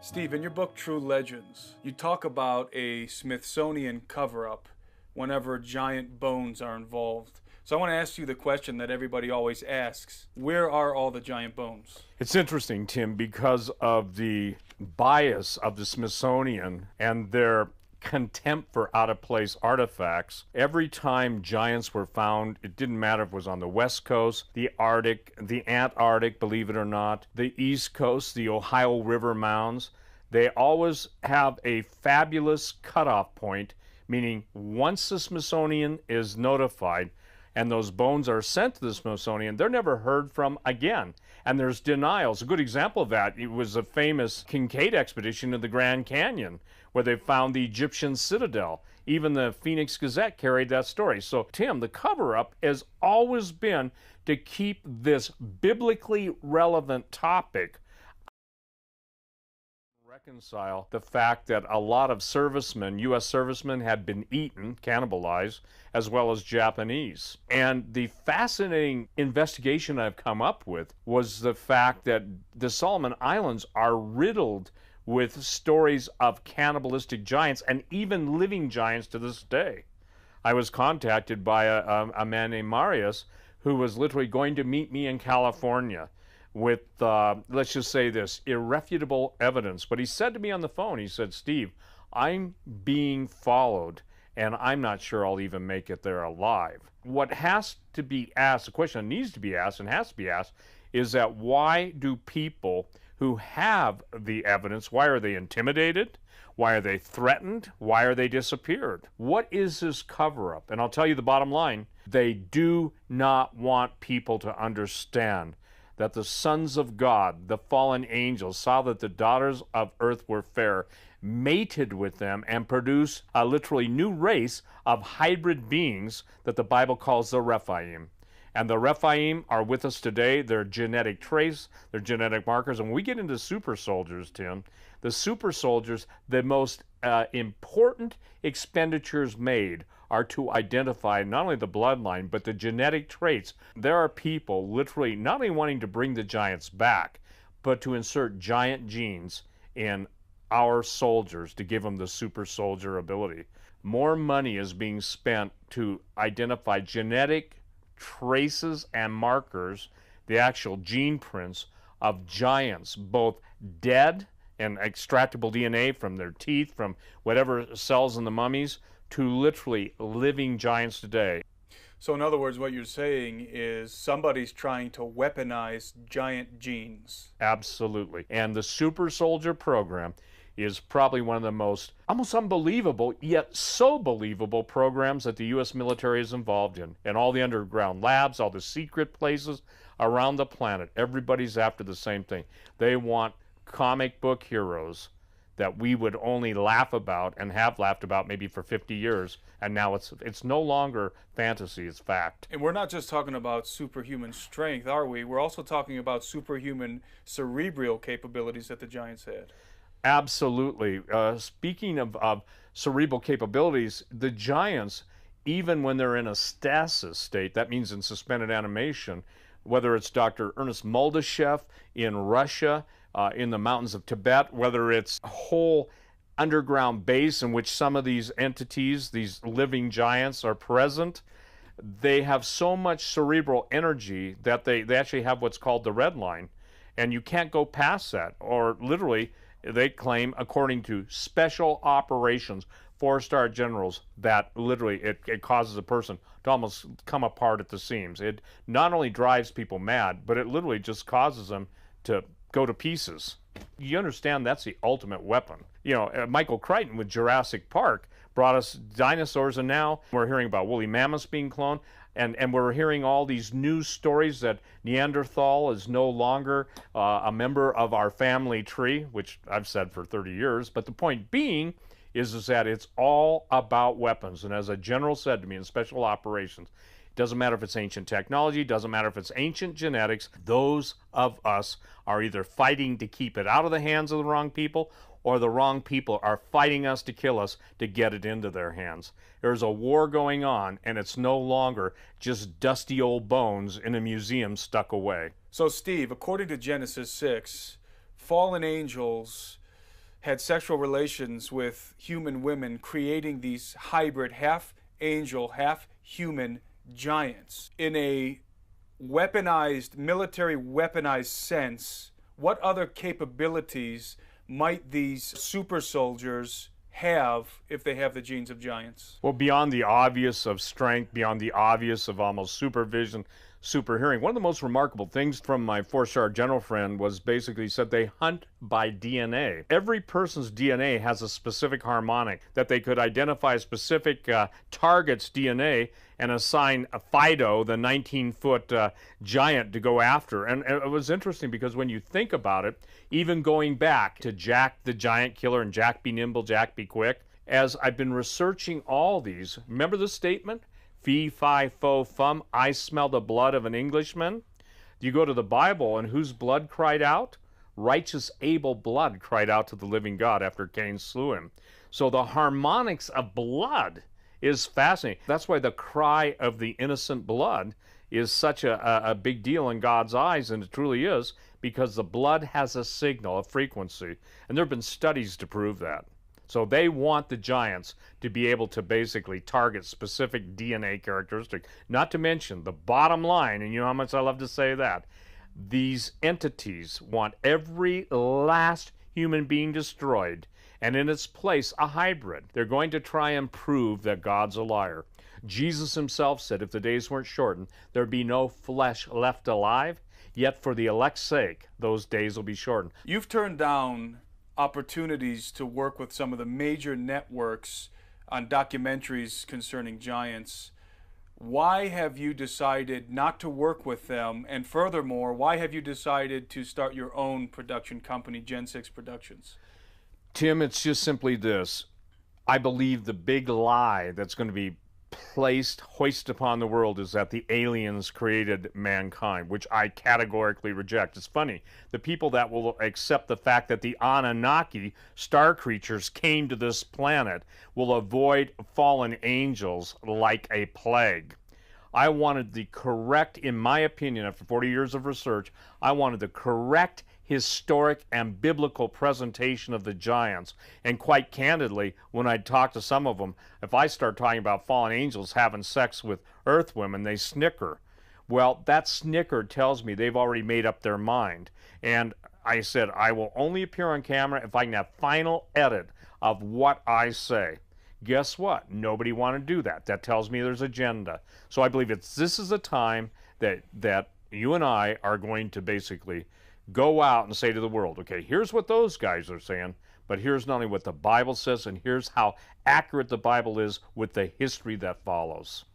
Steve, in your book True Legends, you talk about a Smithsonian cover-up whenever giant bones are involved. So I want to ask you the question that everybody always asks. Where are all the giant bones? It's interesting, Tim, because of the bias of the Smithsonian and their contempt for out-of-place artifacts. Every time giants were found, it didn't matter if it was on the West Coast, the Arctic, the Antarctic, believe it or not, the East Coast, the Ohio River mounds, they always have a fabulous cutoff point, meaning once the Smithsonian is notified and those bones are sent to the Smithsonian, they're never heard from again. And there's denials. A good example of that, it was a famous Kincaid expedition in the Grand Canyon, where they found the Egyptian citadel. Even the Phoenix Gazette carried that story. So, Tim, the cover-up has always been to keep this biblically relevant topic, reconcile the fact that a lot of servicemen, U.S. servicemen, had been eaten, cannibalized, as well as Japanese. And the fascinating investigation I've come up with was the fact that the Solomon Islands are riddled with stories of cannibalistic giants and even living giants to this day. I was contacted by a man named Marius who was literally going to meet me in California with, let's just say this, irrefutable evidence. But he said to me on the phone, he said, Steve, I'm being followed, and I'm not sure I'll even make it there alive. What has to be asked, the question that needs to be asked and has to be asked, is that why do people who have the evidence, why are they intimidated? Why are they threatened? Why are they disappeared? What is this cover-up? And I'll tell you the bottom line, they do not want people to understand that the sons of God, the fallen angels, saw that the daughters of earth were fair, mated with them, and produced a literally new race of hybrid beings that the Bible calls the Rephaim. And the Rephaim are with us today. They're genetic trace, they're genetic markers. And when we get into super soldiers, Tim, the super soldiers, the most important expenditures made are to identify not only the bloodline, but the genetic traits. There are people literally not only wanting to bring the giants back, but to insert giant genes in our soldiers to give them the super soldier ability. More money is being spent to identify genetic traces and markers, the actual gene prints of giants, both dead and extractable DNA from their teeth, from whatever cells in the mummies, to literally living giants today. So in other words, what you're saying is somebody's trying to weaponize giant genes. Absolutely. And the super soldier program is probably one of the most almost unbelievable, yet so believable programs that the U.S. military is involved in. And all the underground labs, all the secret places around the planet, everybody's after the same thing. They want comic book heroes that we would only laugh about and have laughed about maybe for 50 years, and now it's no longer fantasy, it's fact. And we're not just talking about superhuman strength, are we? We're also talking about superhuman cerebral capabilities that the giants had. Absolutely. Speaking of cerebral capabilities, the giants, even when they're in a stasis state, that means in suspended animation, whether it's Dr. Ernest Muldashev in Russia, in the mountains of Tibet, whether it's a whole underground base in which some of these entities, these living giants, are present, they have so much cerebral energy that they actually have what's called the red line, and you can't go past that. Or literally, they claim, according to special operations, 4-star generals, that literally it causes a person to almost come apart at the seams. It not only drives people mad, but it literally just causes them to go to pieces. You understand that's the ultimate weapon. You know, Michael Crichton with Jurassic Park brought us dinosaurs, and now we're hearing about woolly mammoths being cloned, and we're hearing all these news stories that Neanderthal is no longer a member of our family tree, which I've said for 30 years. But the point being is that it's all about weapons. And as a general said to me in special operations, it doesn't matter if it's ancient technology, doesn't matter if it's ancient genetics, those of us are either fighting to keep it out of the hands of the wrong people, or the wrong people are fighting us to kill us to get it into their hands. There's a war going on, and it's no longer just dusty old bones in a museum stuck away. So Steve, according to Genesis 6, fallen angels had sexual relations with human women, creating these hybrid half angel, half human giants. In a weaponized, military weaponized sense, what other capabilities might these super soldiers have if they have the genes of giants? Well, beyond the obvious of strength, beyond the obvious of almost supervision, super hearing, one of the most remarkable things from my four-star general friend was basically said they hunt by DNA. Every person's DNA has a specific harmonic that they could identify a specific target's DNA and assign a Fido, the 19-foot giant, to go after. And it was interesting because when you think about it, even going back to Jack the Giant Killer and Jack Be Nimble, Jack Be Quick, as I've been researching all these, remember the statement? Fee, fi, fo, fum, I smell the blood of an Englishman. You go to the Bible, and whose blood cried out? Righteous Abel blood cried out to the living God after Cain slew him. So the harmonics of blood is fascinating. That's why the cry of the innocent blood is such a big deal in God's eyes, and it truly is, because the blood has a signal, a frequency, and there have been studies to prove that. So they want the giants to be able to basically target specific DNA characteristics. Not to mention the bottom line, and you know how much I love to say that, these entities want every last human being destroyed, and in its place a hybrid. They're going to try and prove that God's a liar. Jesus himself said if the days weren't shortened, there'd be no flesh left alive, yet for the elect's sake, those days will be shortened. You've turned down opportunities to work with some of the major networks on documentaries concerning giants. Why have you decided not to work with them? And furthermore, why have you decided to start your own production company, Gen 6 Productions? Tim, it's just simply this. I believe the big lie that's going to be hoisted upon the world is that the aliens created mankind, which I categorically reject. It's funny, the people that will accept the fact that the Anunnaki, star creatures, came to this planet will avoid fallen angels like a plague. I wanted the correct, in my opinion, after 40 years of research, I wanted the correct historic and biblical presentation of the giants. And quite candidly, when I talk to some of them, if I start talking about fallen angels having sex with earth women, they snicker. Well, that snicker tells me they've already made up their mind. And I said, I will only appear on camera if I can have final edit of what I say. Guess what? Nobody wanted to do that. That tells me there's agenda. So I believe this is a time that you and I are going to basically go out and say to the world, okay, here's what those guys are saying, but here's not only what the Bible says, and here's how accurate the Bible is with the history that follows.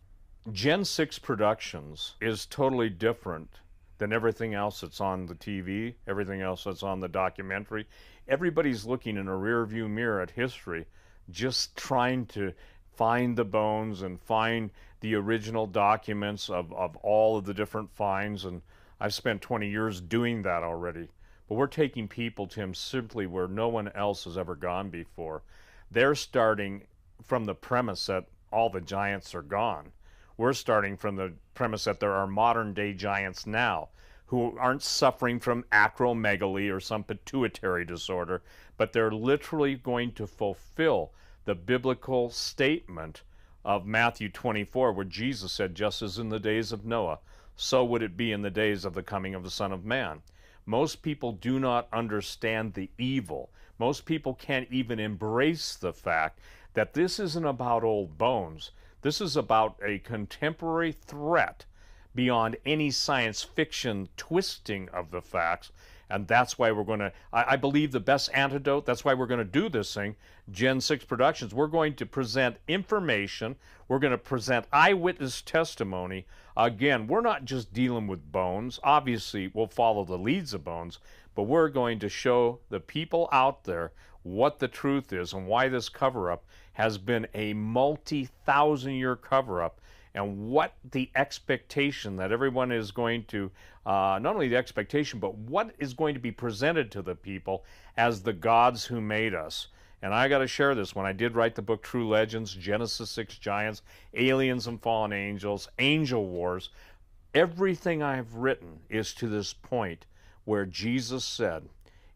Gen 6 Productions is totally different than everything else that's on the TV, everything else that's on the documentary. Everybody's looking in a rear-view mirror at history, just trying to find the bones and find the original documents of all of the different finds, and I've spent 20 years doing that already. But we're taking people, Tim, simply where no one else has ever gone before. They're starting from the premise that all the giants are gone. We're starting from the premise that there are modern-day giants now who aren't suffering from acromegaly or some pituitary disorder, but they're literally going to fulfill the biblical statement of Matthew 24, where Jesus said, just as in the days of Noah, so would it be in the days of the coming of the Son of Man. Most people do not understand the evil. Most people can't even embrace the fact that this isn't about old bones. This is about a contemporary threat beyond any science fiction twisting of the facts. And that's why we're going to, I believe the best antidote, that's why we're going to do this thing, Gen 6 Productions. We're going to present information. We're going to present eyewitness testimony. Again, we're not just dealing with bones. Obviously, we'll follow the leads of bones, but we're going to show the people out there what the truth is and why this cover-up has been a multi-thousand-year cover-up, and what the expectation that everyone is going to, not only the expectation, but what is going to be presented to the people as the gods who made us. And I got to share this. When I did write the book True Legends, Genesis 6 Giants, Aliens and Fallen Angels, Angel Wars, everything I've written is to this point where Jesus said,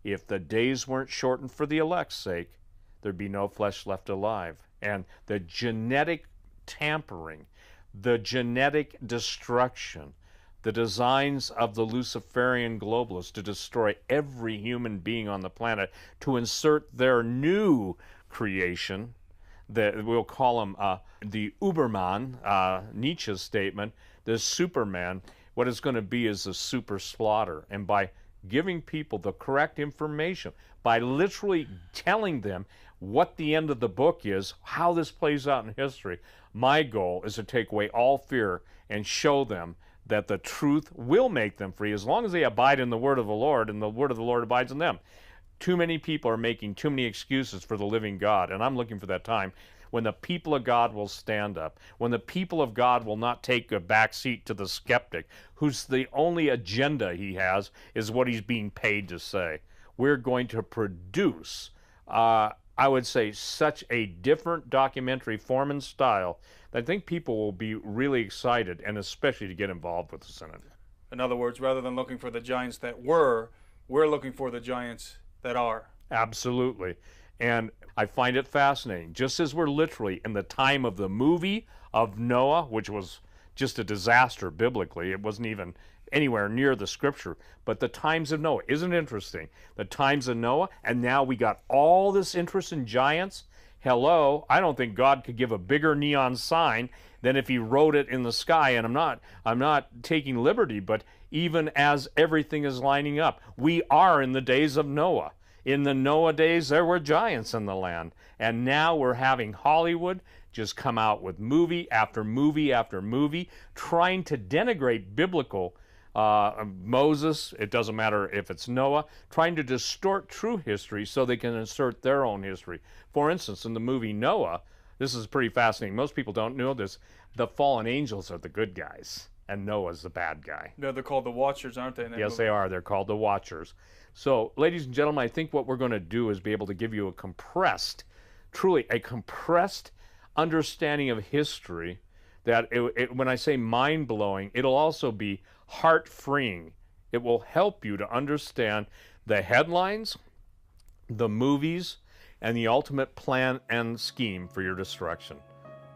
if the days weren't shortened for the elect's sake, there'd be no flesh left alive. And the genetic tampering, the genetic destruction, the designs of the Luciferian globalists to destroy every human being on the planet, to insert their new creation, that we'll call him the Uberman, Nietzsche's statement, the Superman. What it's going to be is a super slaughter. And by giving people the correct information, by literally telling them what the end of the book is, how this plays out in history, my goal is to take away all fear and show them that the truth will make them free as long as they abide in the word of the Lord and the word of the Lord abides in them. Too many people are making too many excuses for the living God, and I'm looking for that time when the people of God will stand up, when the people of God will not take a back seat to the skeptic, whose the only agenda he has is what he's being paid to say. We're going to produce, I would say, such a different documentary form and style that I think people will be really excited, and especially to get involved with the Synod. In other words, rather than looking for the giants that were, we're looking for the giants that are. Absolutely. And I find it fascinating. Just as we're literally in the time of the movie of Noah, which was just a disaster biblically, it wasn't even anywhere near the scripture, but the times of Noah, isn't it interesting? The times of Noah, and now we got all this interest in giants. Hello, I don't think God could give a bigger neon sign than if he wrote it in the sky. And I'm not taking liberty, but even as everything is lining up, we are in the days of Noah. In the Noah days, there were giants in the land. And now we're having Hollywood just come out with movie after movie after movie, trying to denigrate biblical Moses, it doesn't matter if it's Noah, trying to distort true history so they can insert their own history. For instance, in the movie Noah, this is pretty fascinating. Most people don't know this. The fallen angels are the good guys, and Noah's the bad guy. No, they're called the Watchers, aren't they? Yes, they are. They're called the Watchers. So, ladies and gentlemen, I think what we're going to do is be able to give you a compressed, truly a compressed understanding of history that, when I say mind-blowing, it'll also be heart-freeing. It will help you to understand the headlines, the movies, and the ultimate plan and scheme for your destruction.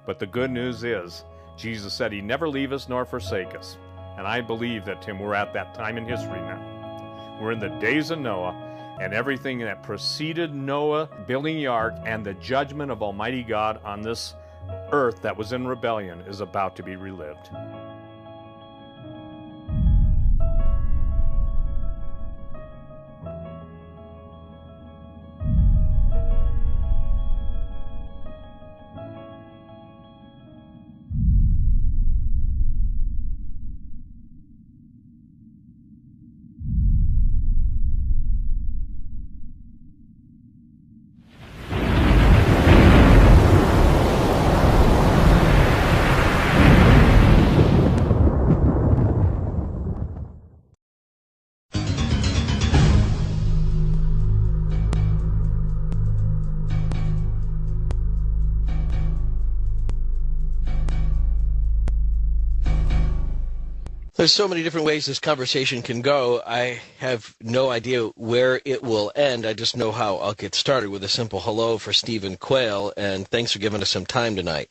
But the good news is, Jesus said he'd never leave us nor forsake us. And I believe that, Tim, we're at that time in history now. We're in the days of Noah, and everything that preceded Noah building the ark and the judgment of Almighty God on this earth that was in rebellion is about to be relived. There's so many different ways this conversation can go. I have no idea where it will end. I just know how I'll get started with a simple hello for Stephen Quayle, and thanks for giving us some time tonight.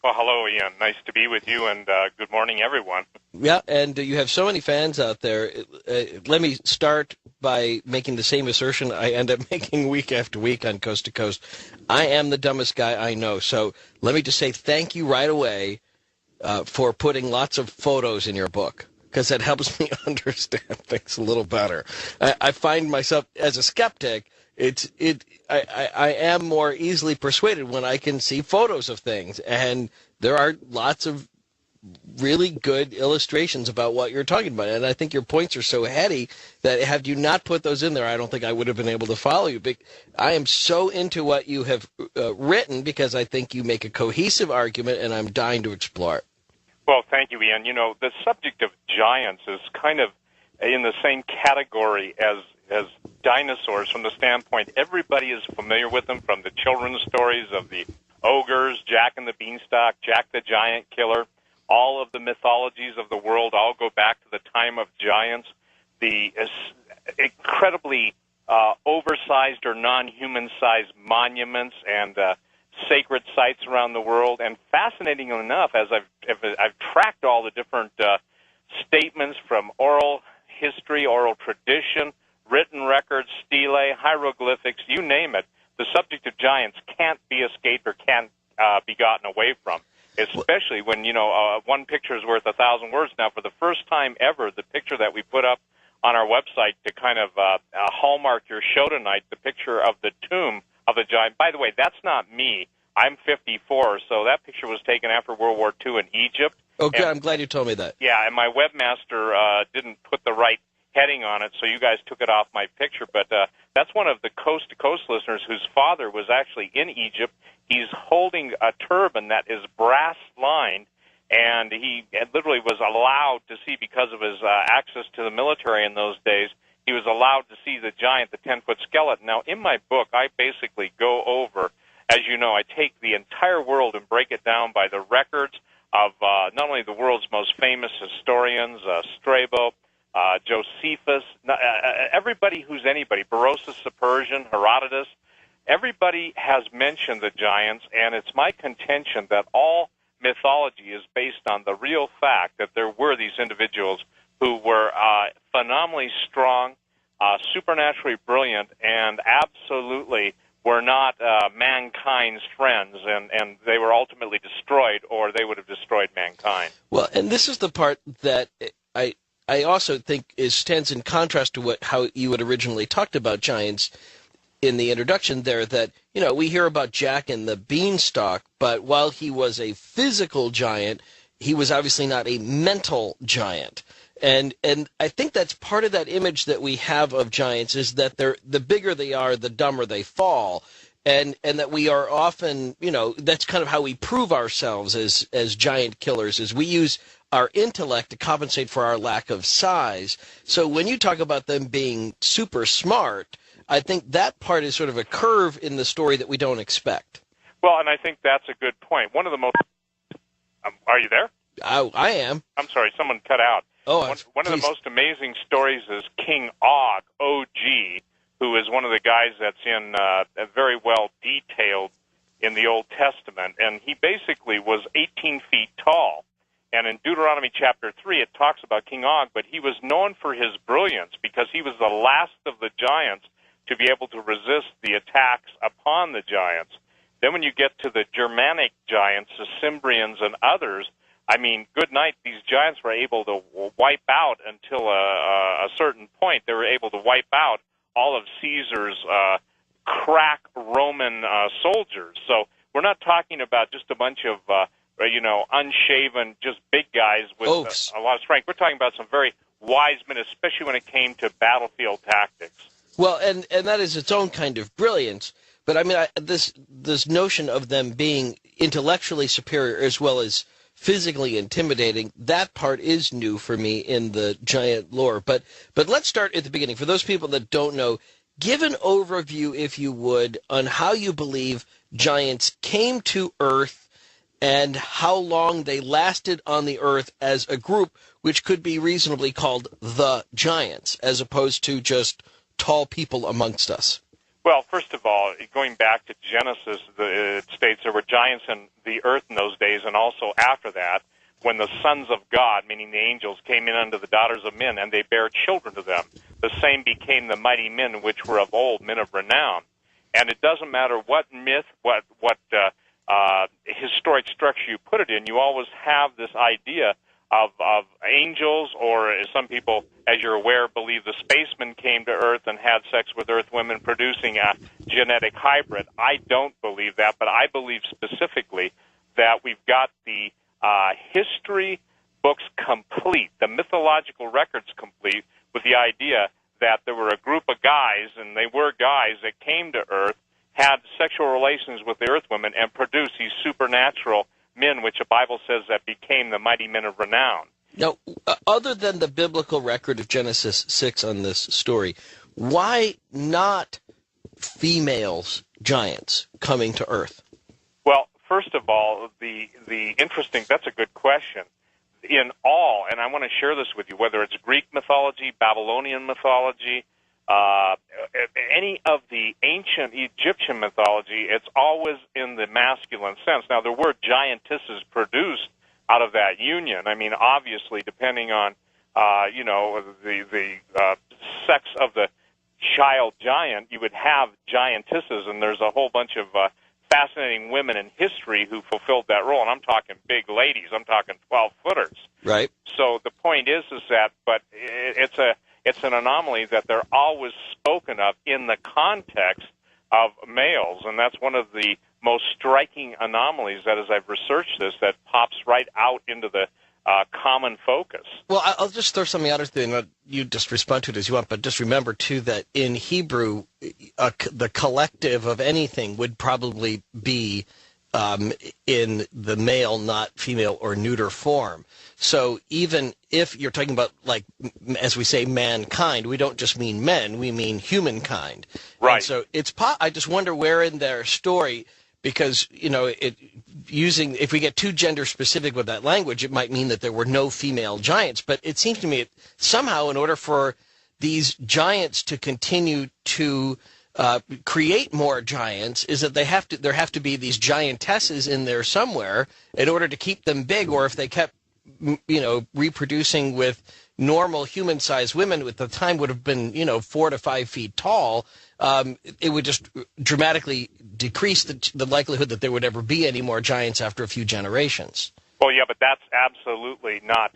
Well, hello, Ian. Nice to be with you, and good morning, everyone. Yeah, and you have so many fans out there. Let me start by making the same assertion I end up making week after week on Coast to Coast. I am the dumbest guy I know, so let me just say thank you right away for putting lots of photos in your book, because that helps me understand things a little better. I find myself, as a skeptic, I am more easily persuaded when I can see photos of things, and there are lots of really good illustrations about what you're talking about. And I think your points are so heady that had you not put those in there, I don't think I would have been able to follow you. But I am so into what you have written because I think you make a cohesive argument, and I'm dying to explore it. Well, thank you, Ian. You know, the subject of giants is kind of in the same category as dinosaurs from the standpoint everybody is familiar with them, from the children's stories of the ogres, Jack and the Beanstalk, Jack the Giant Killer. All of the mythologies of the world all go back to the time of giants. The incredibly oversized or non-human-sized monuments and sacred sites around the world. And fascinatingly enough, as I've tracked all the different statements from oral history, oral tradition, written records, stelae, hieroglyphics, you name it, the subject of giants can't be escaped or can't be gotten away from, especially when, one picture is worth 1,000 words. Now, for the first time ever, the picture that we put up on our website to kind of hallmark your show tonight, the picture of the tomb of the giant. By the way, that's not me. I'm 54, so that picture was taken after World War II in Egypt. Okay, I'm glad you told me that. Yeah, and my webmaster didn't put the right heading on it, so you guys took it off my picture. But that's one of the coast-to-coast listeners whose father was actually in Egypt. He's holding a turban that is brass-lined, and he literally was allowed to see, because of his access to the military in those days, he was allowed to see the giant, the 10-foot skeleton. Now, in my book, I basically go over, as you know, I take the entire world and break it down by the records of not only the world's most famous historians, Strabo, Josephus, everybody who's anybody, Berosus the Persian, Herodotus, everybody has mentioned the giants, and it's my contention that all mythology is based on the real fact that there were these individuals who were phenomenally strong, supernaturally brilliant, and absolutely were not mankind's friends, and they were ultimately destroyed, or they would have destroyed mankind. Well, and this is the part that I also think stands in contrast to how you had originally talked about giants in the introduction there, that, we hear about Jack and the Beanstalk, but while he was a physical giant, he was obviously not a mental giant. And I think that's part of that image that we have of giants, is that the bigger they are, the dumber they fall. And that we are often, that's kind of how we prove ourselves as giant killers, is we use our intellect to compensate for our lack of size. So when you talk about them being super smart, I think that part is sort of a curve in the story that we don't expect. Well, and I think that's a good point. One of the most... are you there? I am. I'm sorry, someone cut out. Oh, one of the most amazing stories is King Og, O-G, who is one of the guys that's in very well detailed in the Old Testament. And he basically was 18 feet tall. And in Deuteronomy chapter 3, it talks about King Og, but he was known for his brilliance because he was the last of the giants to be able to resist the attacks upon the giants. Then when you get to the Germanic giants, the Cimbrians and others, I mean, good night, these giants were able to wipe out until a certain point. They were able to wipe out all of Caesar's crack Roman soldiers. So we're not talking about just a bunch of, unshaven, just big guys with a lot of strength. We're talking about some very wise men, especially when it came to battlefield tactics. Well, and that is its own kind of brilliance. But I mean, this notion of them being intellectually superior as well as physically intimidating, that part is new for me in the giant lore. But let's start at the beginning. For those people that don't know, give an overview, if you would, on how you believe giants came to Earth and how long they lasted on the Earth as a group, which could be reasonably called the giants, as opposed to just tall people amongst us. Well, first of all, going back to Genesis, it states there were giants in the earth in those days, and also after that, when the sons of God, meaning the angels, came in unto the daughters of men, and they bare children to them. The same became the mighty men which were of old, men of renown. And it doesn't matter what myth, what historic structure you put it in, you always have this idea of angels, or as some people, as you're aware, believe the spacemen came to Earth and had sex with Earth women, producing a genetic hybrid. I don't believe that, but I believe specifically that we've got the history books complete, the mythological records complete, with the idea that there were a group of guys, and they were guys that came to Earth, had sexual relations with the Earth women, and produced these supernatural men, which the Bible says that became the mighty men of renown. Now, other than the biblical record of Genesis 6 on this story, why not females giants coming to Earth? Well, first of all, the interesting, that's a good question. In all, and I want to share this with you, whether it's Greek mythology, Babylonian mythology, any of the ancient Egyptian mythology, it's always in the masculine sense. Now, there were giantesses produced out of that union. I mean, obviously, depending on, the sex of the child giant, you would have giantesses, and there's a whole bunch of fascinating women in history who fulfilled that role. And I'm talking big ladies. I'm talking 12-footers. Right. So the point is that, but it's an anomaly that they're always spoken of in the context of males, and that's one of the most striking anomalies that, as I've researched this, that pops right out into the common focus. Well, I'll just throw something out there, and you just respond to it as you want, but just remember, too, that in Hebrew, the collective of anything would probably be in the male, not female or neuter form. So even if you're talking about, like, as we say, mankind, we don't just mean men, we mean humankind. Right. And so I just wonder where in their story, because, if we get too gender specific with that language, it might mean that there were no female giants. But it seems to me somehow, in order for these giants to continue to create more giants, is that there have to be these giantesses in there somewhere in order to keep them big. Or if they kept reproducing with normal human-sized women, at the time would have been 4 to 5 feet tall, it would just dramatically decrease the likelihood that there would ever be any more giants after a few generations. Well, yeah, but that's absolutely not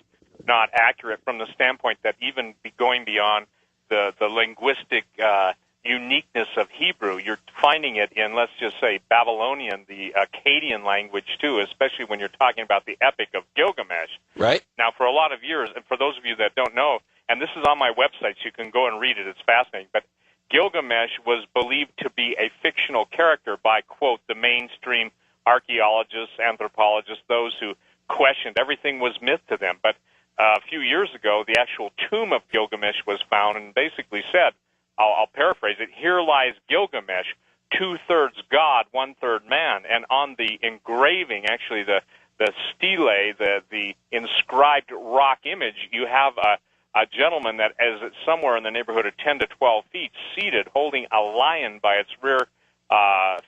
accurate from the standpoint that even going beyond the linguistic uniqueness of Hebrew, you're finding it in, let's just say, Babylonian, the Akkadian language, too, especially when you're talking about the Epic of Gilgamesh. Right. Now, for a lot of years, and for those of you that don't know, and this is on my website, so you can go and read it, it's fascinating, but Gilgamesh was believed to be a fictional character by, quote, the mainstream archaeologists, anthropologists, those who questioned everything was myth to them. But a few years ago, the actual tomb of Gilgamesh was found and basically said, I'll paraphrase it, here lies Gilgamesh, 2/3 God, 1/3 man. And on the engraving, actually the stele, the inscribed rock image, you have a gentleman that is somewhere in the neighborhood of 10 to 12 feet, seated, holding a lion by its rear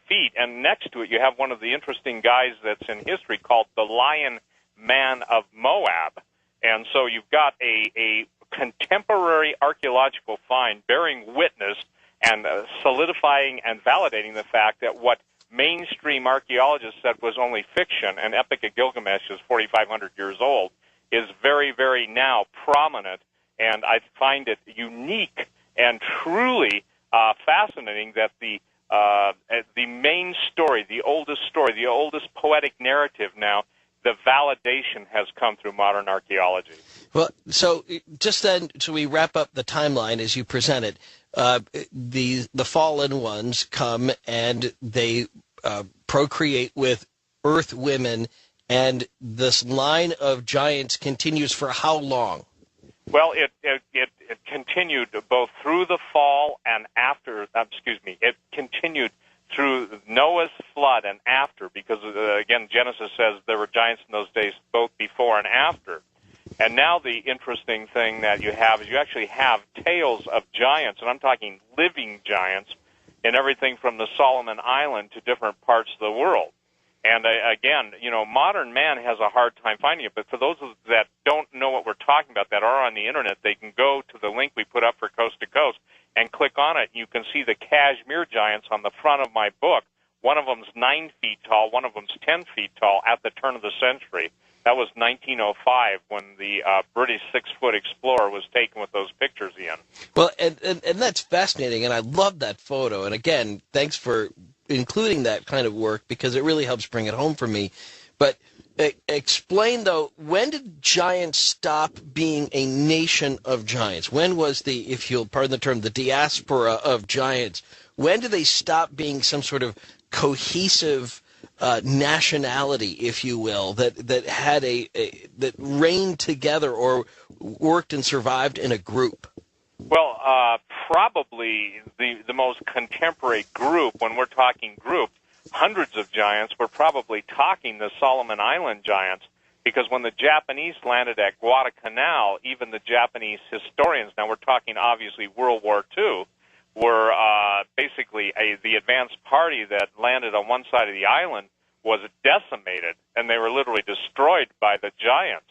feet. And next to it, you have one of the interesting guys that's in history called the Lion Man of Moab. And so you've got a contemporary archaeological find bearing witness and solidifying and validating the fact that what mainstream archaeologists said was only fiction, and Epic of Gilgamesh is 4,500 years old, is very, very now prominent. And I find it unique and truly fascinating that the main story, the oldest poetic narrative now, the validation has come through modern archaeology. Well, so just then, so we wrap up the timeline as you present it, the fallen ones come and they procreate with Earth women, and this line of giants continues for how long? Well, it continued both through the fall and after, it continued through Noah's flood and after, because, again, Genesis says there were giants in those days both before and after. And now the interesting thing that you have is you actually have tales of giants, and I'm talking living giants, in everything from the Solomon Island to different parts of the world. And again, modern man has a hard time finding it, but for those that don't know what we're talking about, that are on the Internet, they can go to the link we put up for Coast to Coast and click on it. You can see the Kashmir giants on the front of my book. One of them's 9 feet tall, one of them's 10 feet tall at the turn of the century. That was 1905 when the British 6-foot explorer was taken with those pictures, Ian. Well, and that's fascinating, and I love that photo. And again, thanks for including that kind of work, because it really helps bring it home for me. But explain, though, when did giants stop being a nation of giants? When was the, if you'll pardon the term, the diaspora of giants, when did they stop being some sort of cohesive nationality, if you will, that had that reigned together or worked and survived in a group? Well, probably the most contemporary group, when we're talking group, hundreds of giants, we're probably talking the Solomon Island giants, because when the Japanese landed at Guadalcanal, even the Japanese historians, now we're talking obviously World War II, were basically the advanced party that landed on one side of the island was decimated, and they were literally destroyed by the giants.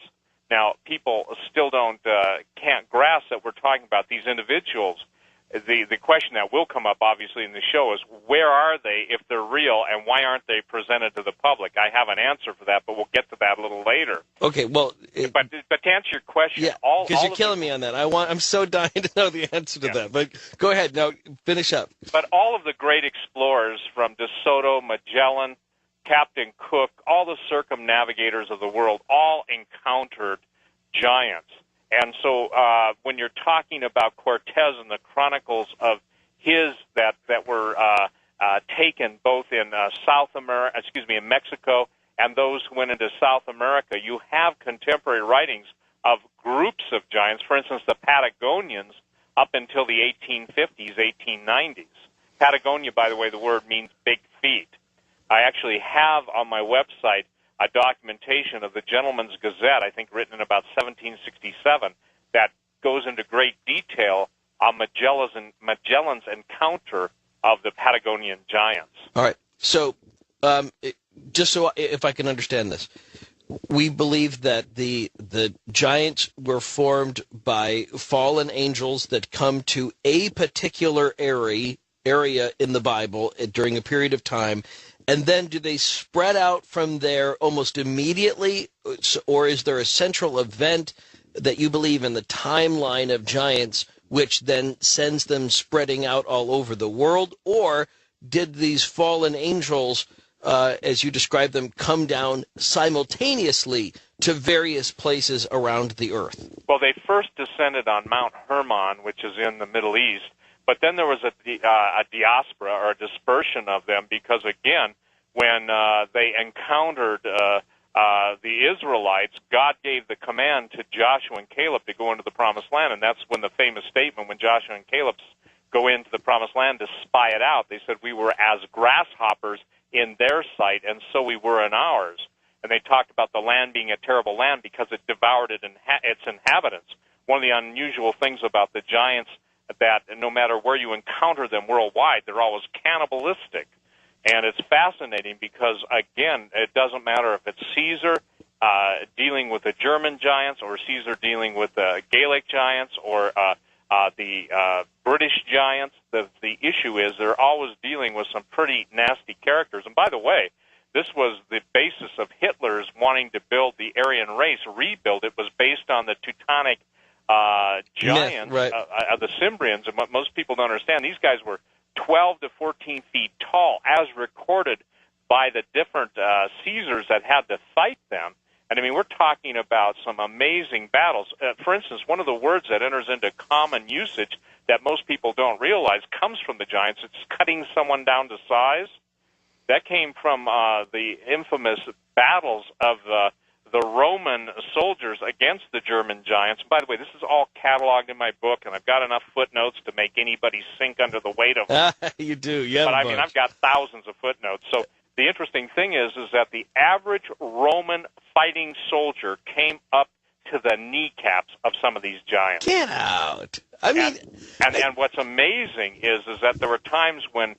Now, people still can't grasp that we're talking about these individuals. The question that will come up, obviously, in the show is, where are they if they're real, and why aren't they presented to the public? I have an answer for that, but we'll get to that a little later. Okay, well... But to answer your question... Yeah, because you're killing me on that. I'm so dying to know the answer to that. But go ahead. Now, finish up. But all of the great explorers, from De Soto, Magellan, Captain Cook, all the circumnavigators of the world, all encountered giants. And so when you're talking about Cortez and the chronicles of his that were taken both in in Mexico, and those who went into South America, you have contemporary writings of groups of giants. For instance, the Patagonians up until the 1850s, 1890s. Patagonia, by the way, the word means big feet. I actually have on my website a documentation of the Gentleman's Gazette, I think written in about 1767, that goes into great detail on Magellan's encounter of the Patagonian giants. All right. So, just so if I can understand this, we believe that the giants were formed by fallen angels that come to a particular area in the Bible during a period of time. And then do they spread out from there almost immediately, or is there a central event that you believe in the timeline of giants which then sends them spreading out all over the world? Or did these fallen angels, as you describe them, come down simultaneously to various places around the earth? Well, they first descended on Mount Hermon, which is in the Middle East. But then there was a diaspora, or a dispersion of them, because, again, when they encountered the Israelites, God gave the command to Joshua and Caleb to go into the Promised Land, and that's when the famous statement, when Joshua and Caleb go into the Promised Land to spy it out, they said, we were as grasshoppers in their sight, and so we were in ours. And they talked about the land being a terrible land because it devoured its inhabitants. One of the unusual things about the giants, that no matter where you encounter them worldwide, they're always cannibalistic. And it's fascinating because, again, it doesn't matter if it's Caesar dealing with the German giants, or Caesar dealing with the Gaelic giants, or the British giants. The issue is they're always dealing with some pretty nasty characters. And by the way, this was the basis of Hitler's wanting to build the Aryan race, rebuild it, was based on the Teutonic giants, right. The Cimbrians. And what most people don't understand, these guys were 12 to 14 feet tall, as recorded by the different Caesars that had to fight them. And I mean, we're talking about some amazing battles. For instance, one of the words that enters into common usage that most people don't realize comes from the giants. It's cutting someone down to size. That came from the infamous battles of the Roman soldiers against the German giants. And by the way, this is all cataloged in my book, and I've got enough footnotes to make anybody sink under the weight of them. You do, yeah. But I mean, I've got thousands of footnotes. So the interesting thing is that the average Roman fighting soldier came up to the kneecaps of some of these giants. Get out! I mean, and what's amazing is that there were times when,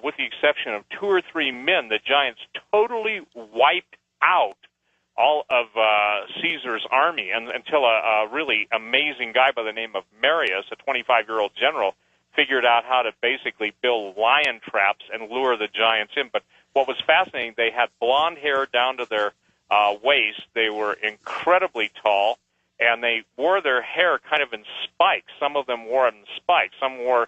with the exception of 2 or 3 men, the giants totally wiped out all of Caesar's army, and until a really amazing guy by the name of Marius, a 25-year-old general, figured out how to basically build lion traps and lure the giants in. But what was fascinating, they had blonde hair down to their waist. They were incredibly tall, and they wore their hair kind of in spikes. Some of them wore it in spikes. Some wore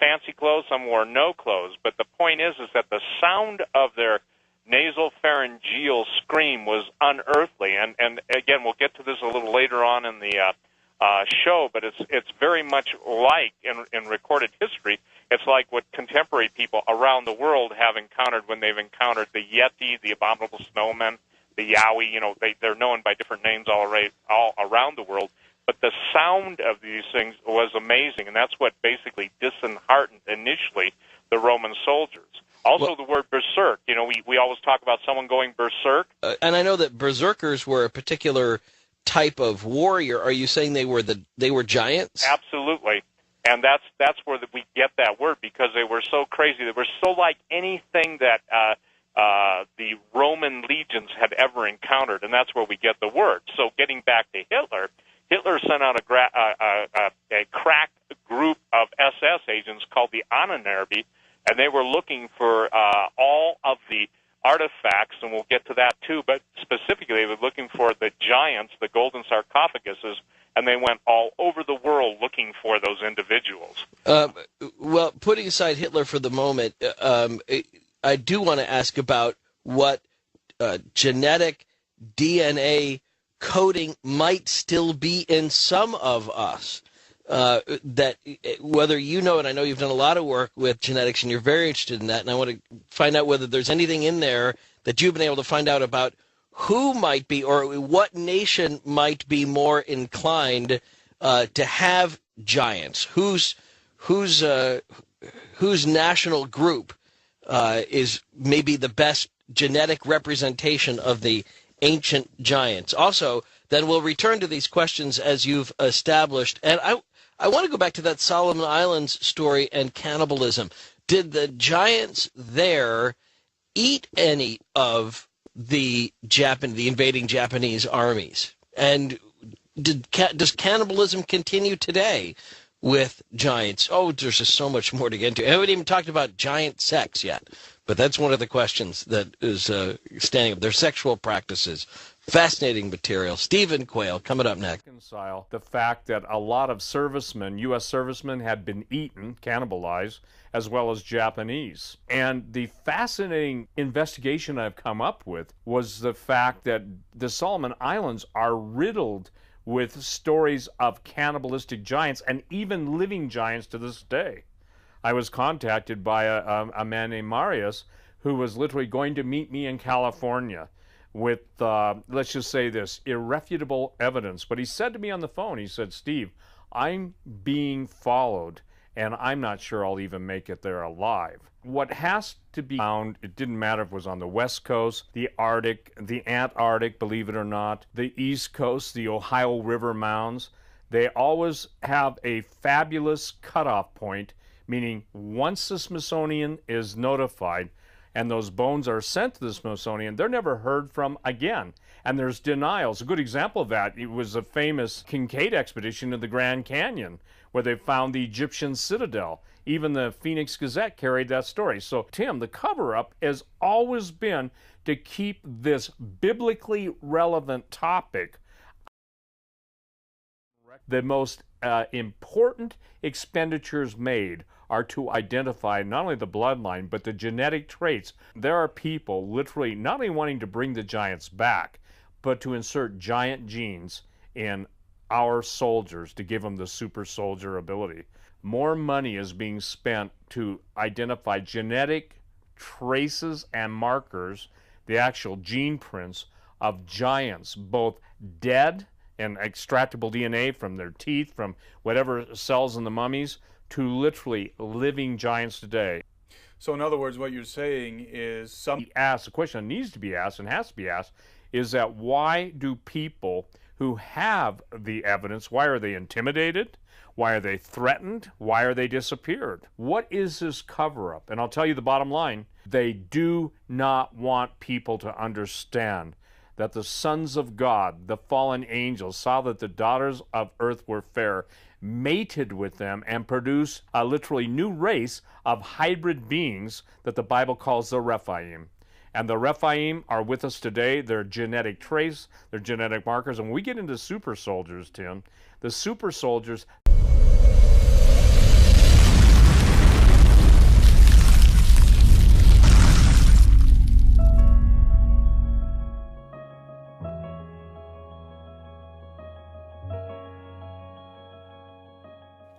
fancy clothes. Some wore no clothes. But the point is that the sound of their nasal pharyngeal scream was unearthly. And again, we'll get to this a little later on in the show, but it's very much like in recorded history. It's like what contemporary people around the world have encountered when they've encountered the Yeti, the abominable snowman, the Yowie. You know, they're known by different names all around the world. But the sound of these things was amazing, and that's what basically disheartened initially the Roman soldiers. Also, the word berserk. You know, we always talk about someone going berserk. And I know that berserkers were a particular type of warrior. Are you saying they were giants? Absolutely. And that's where we get that word, because they were so crazy. They were so like anything that the Roman legions had ever encountered, and that's where we get the word. So getting back to Hitler, Hitler sent out a crack group of SS agents called the Ahnenerbe, and they were looking for all of the artifacts, and we'll get to that too, but specifically they were looking for the giants, the golden sarcophaguses, and they went all over the world looking for those individuals. Well, putting aside Hitler for the moment, I do want to ask about what genetic DNA coding might still be in some of us. That whether you know it, I know you've done a lot of work with genetics and you're very interested in that, and I want to find out whether there's anything in there that you've been able to find out about who might be, or what nation might be more inclined to have giants, whose national group is maybe the best genetic representation of the ancient giants. Also, then we'll return to these questions as you've established, and I want to go back to that Solomon Islands story and cannibalism. Did the giants there eat any of the invading Japanese armies? And does cannibalism continue today with giants? Oh, there's just so much more to get into. I haven't even talked about giant sex yet, but that's one of the questions that is standing up. Their sexual practices. Fascinating material. Stephen Quayle coming up next. Reconcile the fact that a lot of servicemen, U.S. servicemen, had been eaten, cannibalized, as well as Japanese. And the fascinating investigation I've come up with was the fact that the Solomon Islands are riddled with stories of cannibalistic giants and even living giants to this day. I was contacted by a man named Marius who was literally going to meet me in California with, let's just say this, irrefutable evidence. But he said to me on the phone, he said, Steve, I'm being followed, and I'm not sure I'll even make it there alive. What has to be found, it didn't matter if it was on the West Coast, the Arctic, the Antarctic, believe it or not, the East Coast, the Ohio River mounds, they always have a fabulous cutoff point, meaning once the Smithsonian is notified, and those bones are sent to the Smithsonian, they're never heard from again. And there's denials. A good example of that, it was a famous Kincaid expedition in the Grand Canyon, where they found the Egyptian citadel. Even the Phoenix Gazette carried that story. So, Tim, the cover-up has always been to keep this biblically relevant topic. The most important expenditures made are to identify not only the bloodline, but the genetic traits. There are people literally not only wanting to bring the giants back, but to insert giant genes in our soldiers to give them the super soldier ability. More money is being spent to identify genetic traces and markers, the actual gene prints of giants, both dead and extractable DNA from their teeth, from whatever cells in the mummies, to literally living giants today. So in other words, what you're saying is the question that needs to be asked and has to be asked is that why do people who have the evidence, why are they intimidated? Why are they threatened? Why are they disappeared? What is this cover-up? And I'll tell you the bottom line, they do not want people to understand that the sons of God, the fallen angels, saw that the daughters of earth were fair, mated with them, and produced a literally new race of hybrid beings that the Bible calls the Rephaim. And the Rephaim are with us today. They're genetic trace, they're genetic markers. And when we get into super soldiers, Tim, the super soldiers,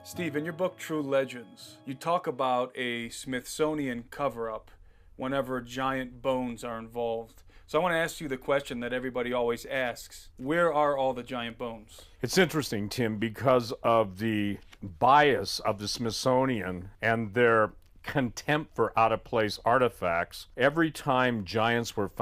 Steve, in your book, True Legends, you talk about a Smithsonian cover-up whenever giant bones are involved. So I want to ask you the question that everybody always asks. Where are all the giant bones? It's interesting, Tim, because of the bias of the Smithsonian and their contempt for out-of-place artifacts. Every time giants were found